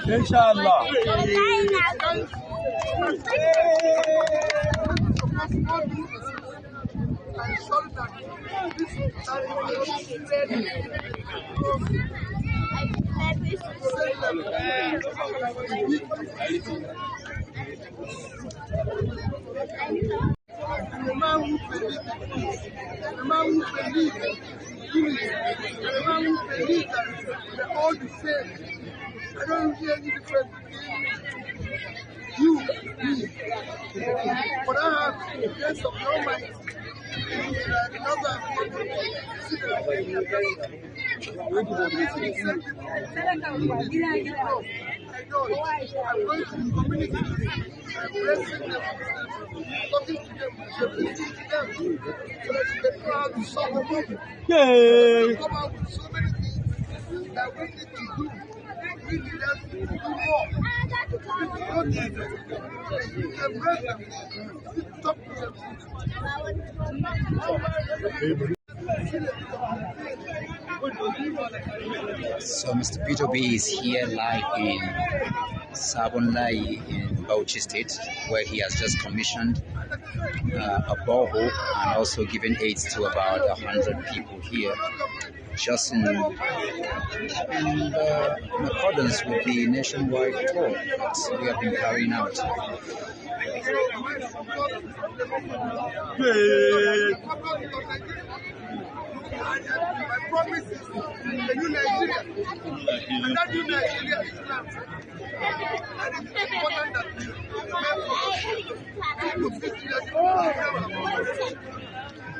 Inshallah. The man who believes unity, the man who believes that they're all the same. I don't see any difference between you, me. But I have the grace of the Almighty. I'm going to the community, I'm blessing them, talking to them, listening to them, so that they know how to solve the problem. They come out with so many things that we need to do. We need them to do more. We embrace them, we talk to them. So Mr. Peter B is here live in Sabon Layi in Bauchi State, where he has just commissioned a borehole and also given aids to about 100 people here, just in accordance with the nationwide tour that we have been carrying out. My promise is the new Nigeria. And that new Nigeria is planned. And it is important that we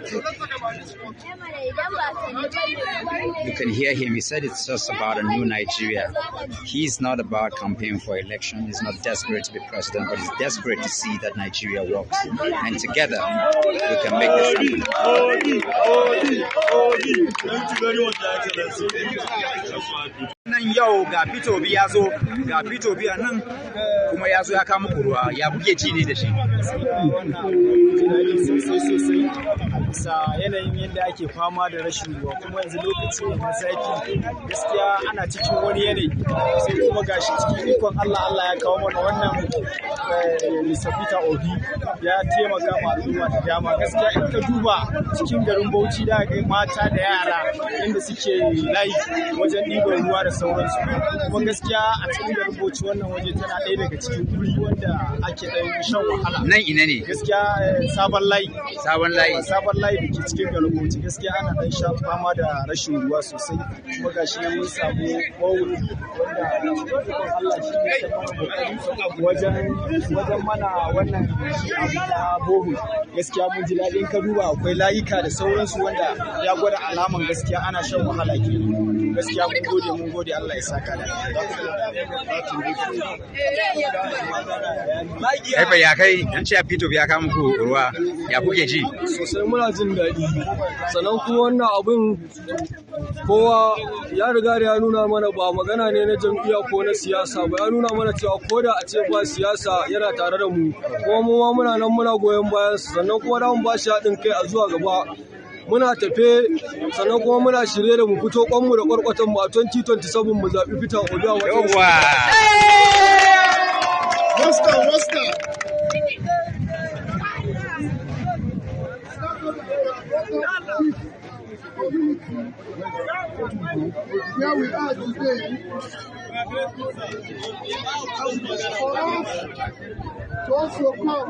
so let's talk about this one. You can hear him. He said it's just about a new Nigeria. He's not about campaigning for election. He's not desperate to be president, but he's desperate to see that Nigeria works. And together, we can make this happen. Thank you very much, Excellency. Nan yau ga Peter Obi ya zo, ga Peter Obi nan kuma ya zo ya kama kuruwa ya buge ji ne da shi. Sosai bisa yanayin yadda ake fama da rashin ruwa kuma yanzu lokaci ne na zafi gaskiya ana cikin wani yanayi sai kuma gashi cikin ikon Allah ya kawo mana wannan Mr. Peter Obi ya taimaka ma al'umma da dama gaskiya in ka duba cikin garin Bauchi da ga mata da yara inda suke layi wajen ɗiban ruwa da sauransu kuma gaskiya a cikin garin Bauchi wannan waje tana ɗaya daga cikin guri wanda ake ɗan shan wahala. Nan ina ne? Gaskiya Sabon Layi. Sabon Layi. Sabon Layi da ke cikin garin Bauchi gaskiya ana ɗan sha fama da rashin ruwa sosai kuma gashi nan mun samu bowl wanda Allah shi ne wajen mana wannan abu na bohol gaskiya mun ji daɗin ka duba akwai layuka da sauransu wanda ya gwada alaman gaskiya ana shan wahala ke gaskiya mun gode Allah ya saka da kai fa ya kai an ce Peter ya kawo muku ruwa ya kuke ji sosai muna jin daɗi sannan kuma wannan abin kowa ya riga da ya nuna mana ba magana ne na jam'iyya ko na siyasa ba ya nuna mana cewa ko da a ce ba siyasa yana tare da mu kuma mu ma muna nan muna goyon bayan su sannan kuma da mun ba shi haɗin kai a zuwa gaba muna tafe sannan kuma muna shirye da mu fito kwanmu da kwarkwatan mu a 2027 mu zaɓi Peter Obi a wajen Where we are today, for us to also come.